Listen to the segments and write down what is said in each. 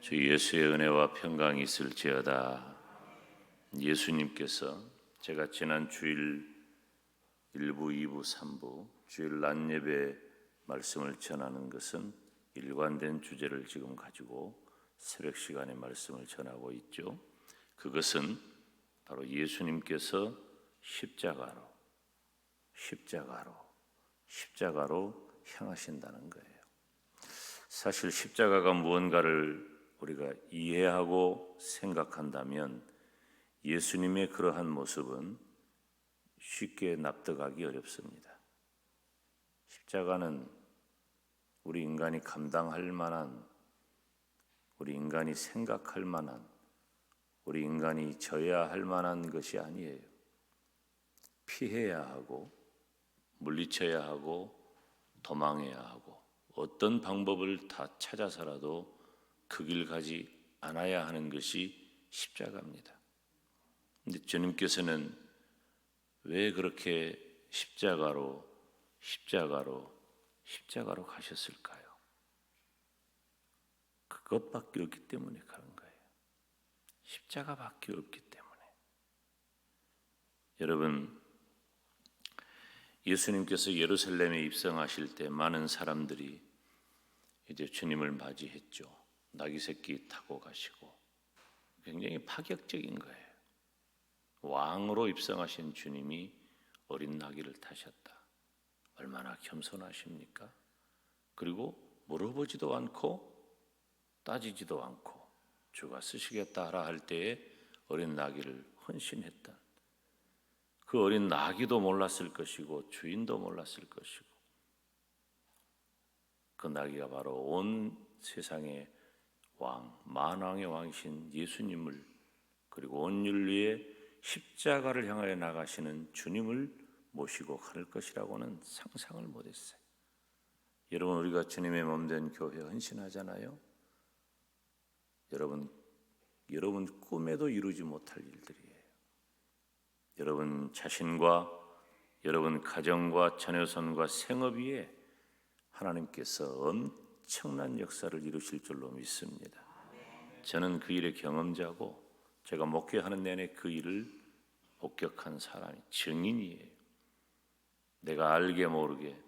주 예수의 은혜와 평강이 있을지어다. 예수님께서 제가 지난 주일 1부, 2부, 3부 주일 낮 예배 말씀을 전하는 것은 일관된 주제를 지금 가지고 새벽 시간에 말씀을 전하고 있죠. 그것은 바로 예수님께서 십자가로 향하신다는 거예요. 사실 십자가가 무언가를 우리가 이해하고 생각한다면 예수님의 그러한 모습은 쉽게 납득하기 어렵습니다. 십자가는 우리 인간이 감당할 만한, 우리 인간이 생각할 만한, 우리 인간이 져야 할 만한 것이 아니에요. 피해야 하고 물리쳐야 하고 도망해야 하고 어떤 방법을 다 찾아서라도 그 길 가지 않아야 하는 것이 십자가입니다. 근데 주님께서는 왜 그렇게 십자가로 가셨을까요? 그것밖에 없기 때문에 그런 거예요. 십자가밖에 없기 때문에. 여러분, 예수님께서 예루살렘에 입성하실 때 많은 사람들이 이제 주님을 맞이했죠. 나귀 새끼 타고 가시고 굉장히 파격적인 거예요. 왕으로 입성하신 주님이 어린 나귀를 타셨다. 얼마나 겸손하십니까? 그리고 물어보지도 않고 따지지도 않고 주가 쓰시겠다 하라 할 때에 어린 나귀를 헌신했던, 그 어린 나귀도 몰랐을 것이고 주인도 몰랐을 것이고, 그 나귀가 바로 온 세상의 왕, 만왕의 왕이신 예수님을, 그리고 온 인류의 십자가를 향하여 나가시는 주님을 모시고 갈 것이라고는 상상을 못했어요. 여러분, 우리가 주님의 몸된 교회 헌신하잖아요. 여러분 꿈에도 이루지 못할 일들이에요. 여러분 자신과 여러분 가정과 자녀선과 생업 위에 하나님께서 엄청난 역사를 이루실 줄로 믿습니다. 저는 그 일의 경험자고 제가 목회하는 내내 그 일을 목격한 사람이 증인이에요. 내가 알게 모르게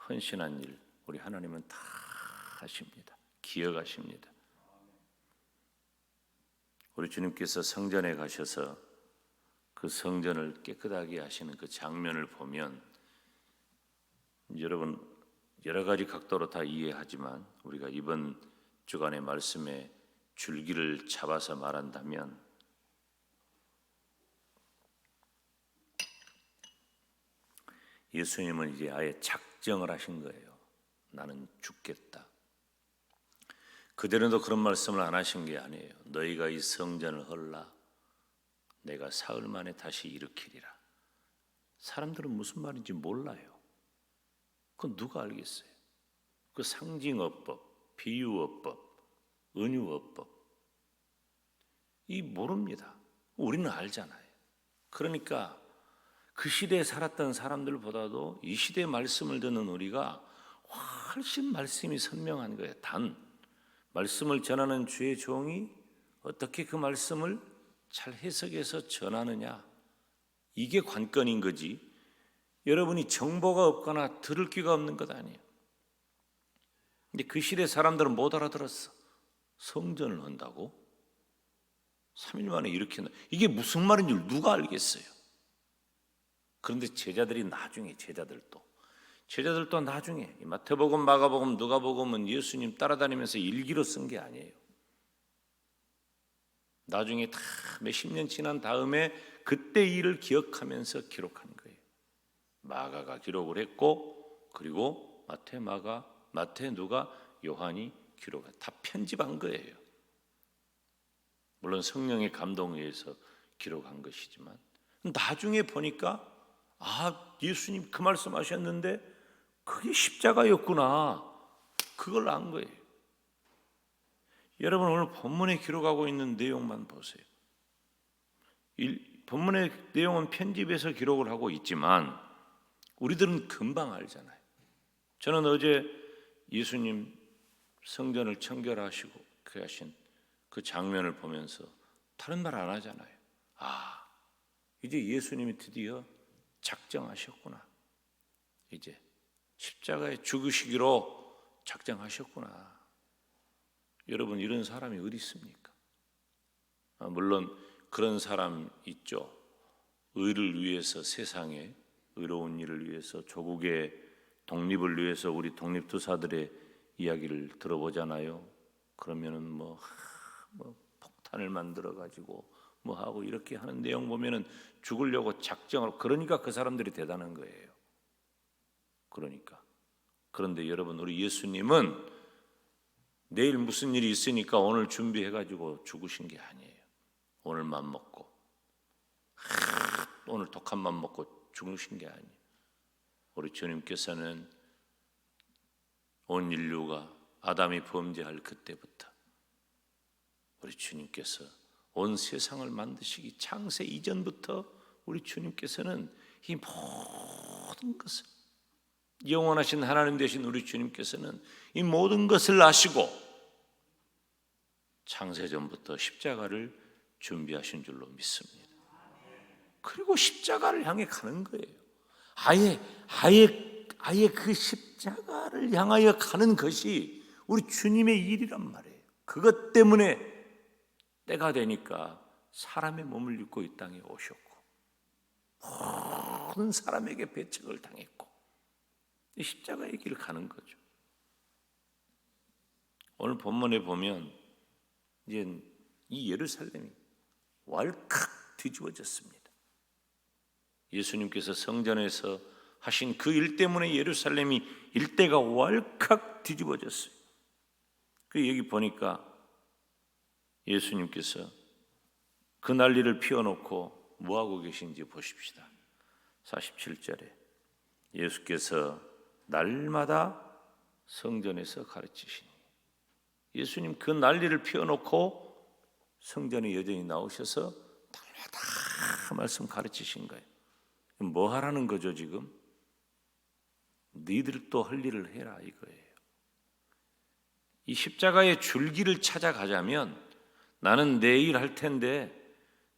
헌신한 일 우리 하나님은 다 하십니다. 기억하십니다. 우리 주님께서 성전에 가셔서 그 성전을 깨끗하게 하시는 그 장면을 보면 여러분 여러 가지 각도로 다 이해하지만 우리가 이번 주간의 말씀에 줄기를 잡아서 말한다면 예수님은 이제 아예 작정을 하신 거예요. 나는 죽겠다. 그대로도 그런 말씀을 안 하신 게 아니에요. 너희가 이 성전을 헐라 내가 사흘 만에 다시 일으키리라. 사람들은 무슨 말인지 몰라요. 그건 누가 알겠어요? 그 상징어법, 비유어법, 은유어법 이 모릅니다. 우리는 알잖아요. 그러니까 그 시대에 살았던 사람들보다도 이 시대의 말씀을 듣는 우리가 훨씬 말씀이 선명한 거예요. 단 말씀을 전하는 주의 종이 어떻게 그 말씀을 잘 해석해서 전하느냐, 이게 관건인 거지 여러분이 정보가 없거나 들을 귀가 없는 것 아니에요. 근데 그 시대 사람들은 못 알아들었어. 성전을 한다고? 3일 만에 이렇게 이게 무슨 말인 줄 누가 알겠어요? 그런데 제자들이 나중에 제자들도 나중에 마태복음, 마가복음, 누가복음은 예수님 따라다니면서 일기로 쓴 게 아니에요. 나중에 다 몇십 년 지난 다음에 그때 일을 기억하면서 기록한 거예요. 마가가 기록을 했고 그리고 마태, 마가, 마태, 누가, 요한이 기록을 다 편집한 거예요. 물론 성령의 감동에 의해서 기록한 것이지만 나중에 보니까 예수님 그 말씀하셨는데 그게 십자가였구나. 그걸 안 거예요. 여러분 오늘 본문에 기록하고 있는 내용만 보세요. 본문의 내용은 편집해서 기록을 하고 있지만 우리들은 금방 알잖아요. 저는 어제 예수님 성전을 청결하시고 그 하신 그 장면을 보면서 다른 말 안 하잖아요. 아, 이제 예수님이 드디어 작정하셨구나. 이제 십자가에 죽으시기로 작정하셨구나. 여러분, 이런 사람이 어디 있습니까? 물론 그런 사람 있죠. 의를 위해서, 세상에 의로운 일을 위해서, 조국의 독립을 위해서 우리 독립투사들의 이야기를 들어보잖아요. 그러면은 뭐 폭탄을 만들어 가지고 뭐 하고 이렇게 하는 내용 보면은 죽으려고 작정을, 그러니까 그 사람들이 대단한 거예요. 그런데 여러분, 우리 예수님은 내일 무슨 일이 있으니까 오늘 준비해 가지고 죽으신 게 아니에요. 오늘 맘 먹고 오늘 독한 맘 먹고 죽으신 게 아니에요. 우리 주님께서는 온 인류가 아담이 범죄할 그때부터 우리 주님께서 온 세상을 만드시기 창세 이전부터 우리 주님께서는 이 모든 것을, 영원하신 하나님 되신 우리 주님께서는 이 모든 것을 아시고 창세전부터 십자가를 준비하신 줄로 믿습니다. 그리고 십자가를 향해 가는 거예요. 아예 그 십자가를 향하여 가는 것이 우리 주님의 일이란 말이에요. 그것 때문에 때가 되니까 사람의 몸을 입고 이 땅에 오셨고 모든 사람에게 배척을 당했고 이 십자가의 길을 가는 거죠. 오늘 본문에 보면 이제 이 예루살렘이 왈칵 뒤집어졌습니다. 예수님께서 성전에서 하신 그 일 때문에 예루살렘이 일대가 왈칵 뒤집어졌어요. 그 여기 보니까 예수님께서 그 난리를 피워놓고 뭐하고 계신지 보십시다. 47절에 예수께서 날마다 성전에서 가르치시니, 예수님 그 난리를 피워놓고 성전에 여전히 나오셔서 날마다 말씀 가르치신 거예요. 뭐 하라는 거죠 지금? 너희들도 할 일을 해라 이거예요. 이 십자가의 줄기를 찾아가자면 나는 내 일 할 텐데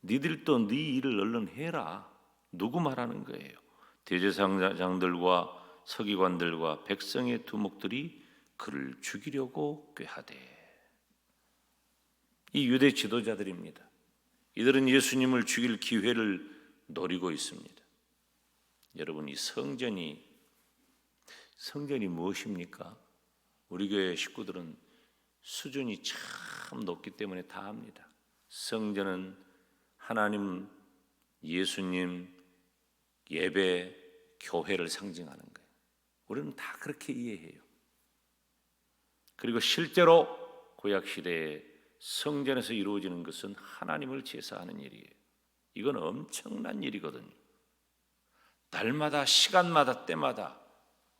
너희들도 네 일을 얼른 해라. 누구 말하는 거예요? 대제사장들과 서기관들과 백성의 두목들이 그를 죽이려고 꾀하되. 이 유대 지도자들입니다. 이들은 예수님을 죽일 기회를 노리고 있습니다. 여러분, 이 성전이 무엇입니까? 우리 교회 식구들은 수준이 참 높기 때문에 다 압니다. 성전은 하나님, 예수님, 예배, 교회를 상징하는 거예요. 우리는 다 그렇게 이해해요. 그리고 실제로 구약시대에 성전에서 이루어지는 것은 하나님을 제사하는 일이에요. 이건 엄청난 일이거든요. 날마다, 시간마다, 때마다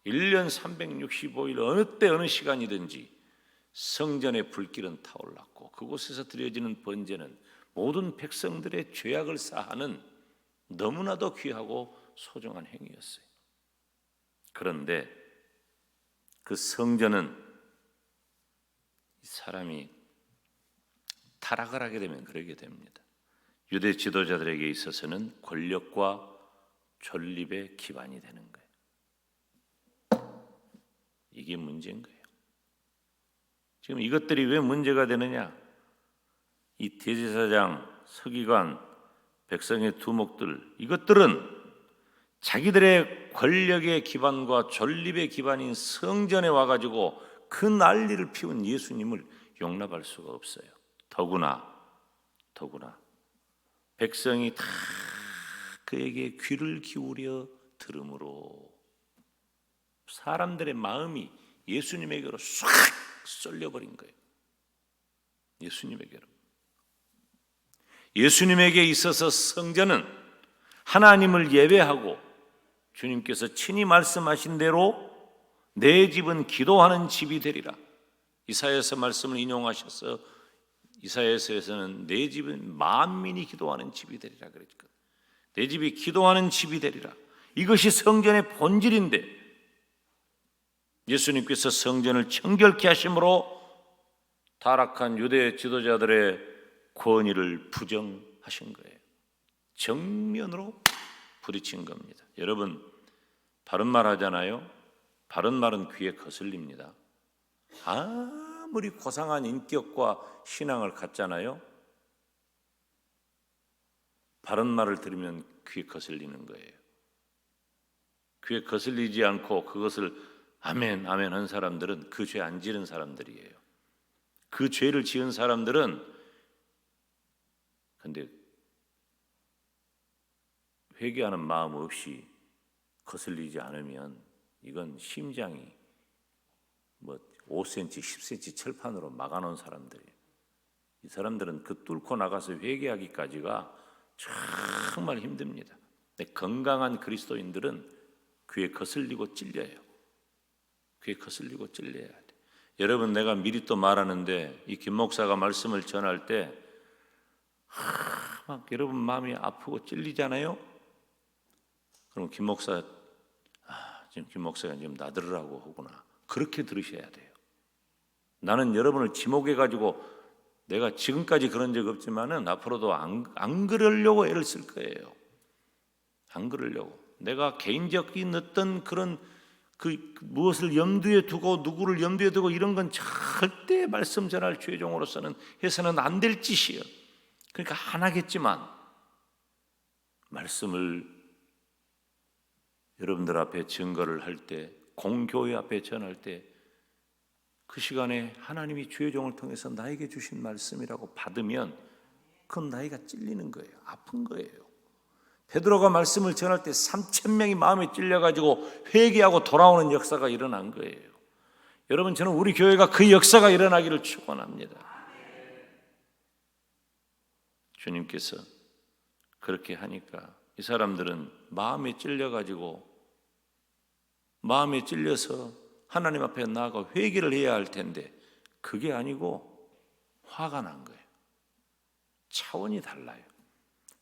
1년 365일 어느 때 어느 시간이든지 성전의 불길은 타올랐고 그곳에서 드려지는 번제는 모든 백성들의 죄악을 사하는 너무나도 귀하고 소중한 행위였어요. 그런데 그 성전은 사람이 타락을 하게 되면 그러게 됩니다. 유대 지도자들에게 있어서는 권력과 존립의 기반이 되는 거예요. 이게 문제인 거예요. 지금 이것들이 왜 문제가 되느냐? 이 대제사장, 서기관, 백성의 두목들, 이것들은 자기들의 권력의 기반과 존립의 기반인 성전에 와가지고 그 난리를 피운 예수님을 용납할 수가 없어요. 더구나 백성이 다 그에게 귀를 기울여 들음으로 사람들의 마음이 예수님에게로 싹 쏠려버린 거예요. 예수님에게 있어서 성전은 하나님을 예배하고 주님께서 친히 말씀하신 대로 내 집은 기도하는 집이 되리라. 이사야서 말씀을 인용하셔서 이사야서에서는 내 집은 만민이 기도하는 집이 되리라 그랬거든요. 내 집이 기도하는 집이 되리라. 이것이 성전의 본질인데 예수님께서 성전을 청결케 하심으로 타락한 유대 지도자들의 권위를 부정하신 거예요. 정면으로 부딪힌 겁니다. 여러분, 바른 말 하잖아요. 바른 말은 귀에 거슬립니다. 아무리 고상한 인격과 신앙을 갖잖아요. 바른 말을 들으면 귀에 거슬리는 거예요. 귀에 거슬리지 않고 그것을 아멘 아멘 한 사람들은 그 죄 안 지른 사람들이에요. 그 죄를 지은 사람들은 근데 회개하는 마음 없이 거슬리지 않으면 이건 심장이 5cm, 10cm 철판으로 막아놓은 사람들이에요. 이 사람들은 그 뚫고 나가서 회개하기까지가 정말 힘듭니다. 근데 건강한 그리스도인들은 귀에 거슬리고 찔려요. 귀에 거슬리고 찔려야 돼. 여러분, 내가 미리 또 말하는데 이 김 목사가 말씀을 전할 때 막 여러분 마음이 아프고 찔리잖아요. 그럼 김 목사 지금 김 목사가 지금 나들으라고 하구나. 그렇게 들으셔야 돼요. 나는 여러분을 지목해가지고 내가 지금까지 그런 적 없지만은 앞으로도 안 그러려고 애를 쓸 거예요. 안 그러려고. 내가 개인적인 어떤 그런 무엇을 염두에 두고 누구를 염두에 두고 이런 건 절대 말씀 전할 죄종으로서는 해서는 안 될 짓이에요. 그러니까 안 하겠지만 말씀을 여러분들 앞에 증거를 할 때, 공교회 앞에 전할 때 그 시간에 하나님이 주의 종을 통해서 나에게 주신 말씀이라고 받으면 그건 나이가 찔리는 거예요. 아픈 거예요. 베드로가 말씀을 전할 때 3,000명이 마음에 찔려가지고 회개하고 돌아오는 역사가 일어난 거예요. 여러분, 저는 우리 교회가 그 역사가 일어나기를 축원합니다. 주님께서 그렇게 하니까 이 사람들은 마음에 찔려가지고 마음에 찔려서 하나님 앞에 나아가 회개를 해야 할 텐데 그게 아니고 화가 난 거예요. 차원이 달라요.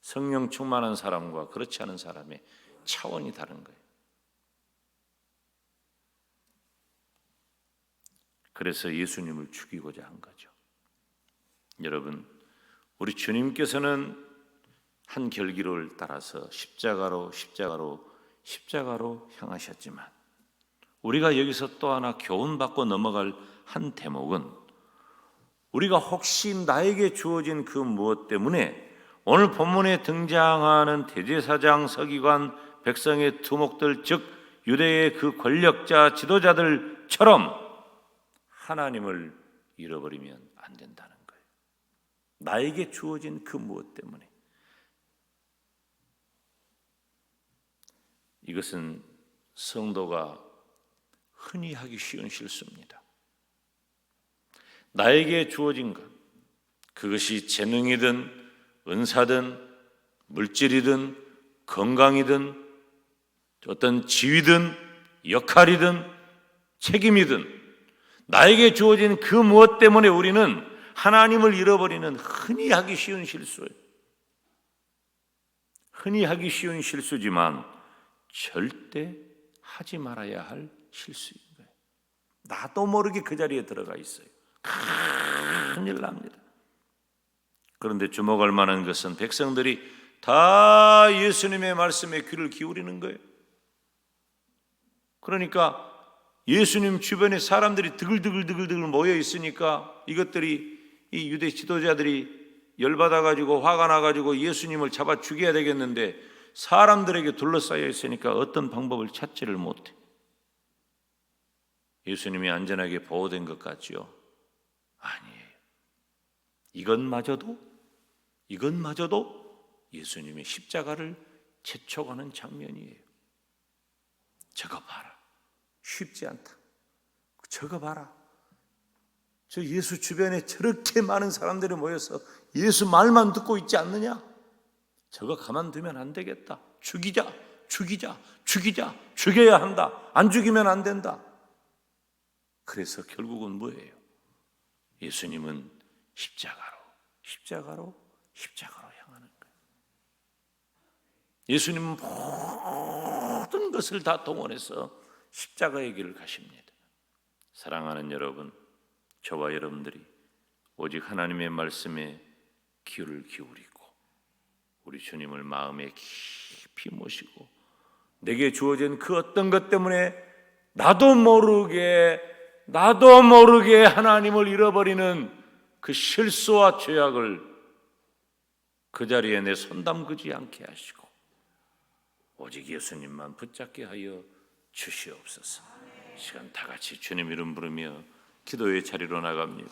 성령 충만한 사람과 그렇지 않은 사람의 차원이 다른 거예요. 그래서 예수님을 죽이고자 한 거죠. 여러분, 우리 주님께서는 한 결기를 따라서 십자가로 향하셨지만 우리가 여기서 또 하나 교훈받고 넘어갈 한 대목은 우리가 혹시 나에게 주어진 그 무엇 때문에 오늘 본문에 등장하는 대제사장, 서기관, 백성의 두목들, 즉 유대의 그 권력자, 지도자들처럼 하나님을 잃어버리면 안 된다는 거예요. 나에게 주어진 그 무엇 때문에. 이것은 성도가 흔히 하기 쉬운 실수입니다. 나에게 주어진 것, 그것이 재능이든 은사든 물질이든 건강이든 어떤 지위든 역할이든 책임이든 나에게 주어진 그 무엇 때문에 우리는 하나님을 잃어버리는 흔히 하기 쉬운 실수예요. 흔히 하기 쉬운 실수지만 절대 하지 말아야 할 실수인 거예요. 나도 모르게 그 자리에 들어가 있어요. 큰일 납니다. 그런데 주목할 만한 것은 백성들이 다 예수님의 말씀에 귀를 기울이는 거예요. 그러니까 예수님 주변에 사람들이 드글드글 모여 있으니까 이것들이 이 유대 지도자들이 열받아가지고 화가 나가지고 예수님을 잡아 죽여야 되겠는데 사람들에게 둘러싸여 있으니까 어떤 방법을 찾지를 못해. 예수님이 안전하게 보호된 것 같지요? 아니에요. 이것마저도 예수님의 십자가를 재촉하는 장면이에요. 저거 봐라. 쉽지 않다. 저거 봐라. 저 예수 주변에 저렇게 많은 사람들이 모여서 예수 말만 듣고 있지 않느냐? 저거 가만두면 안 되겠다. 죽여야 한다. 안 죽이면 안 된다. 그래서 결국은 뭐예요? 예수님은 십자가로 향하는 거예요. 예수님은 모든 것을 다 동원해서 십자가의 길을 가십니다. 사랑하는 여러분, 저와 여러분들이 오직 하나님의 말씀에 귀를 기울이고 우리 주님을 마음에 깊이 모시고 내게 주어진 그 어떤 것 때문에 나도 모르게 하나님을 잃어버리는 그 실수와 죄악을 그 자리에 내 손 담그지 않게 하시고 오직 예수님만 붙잡게 하여 주시옵소서. 시간 다 같이 주님 이름 부르며 기도의 자리로 나갑니다.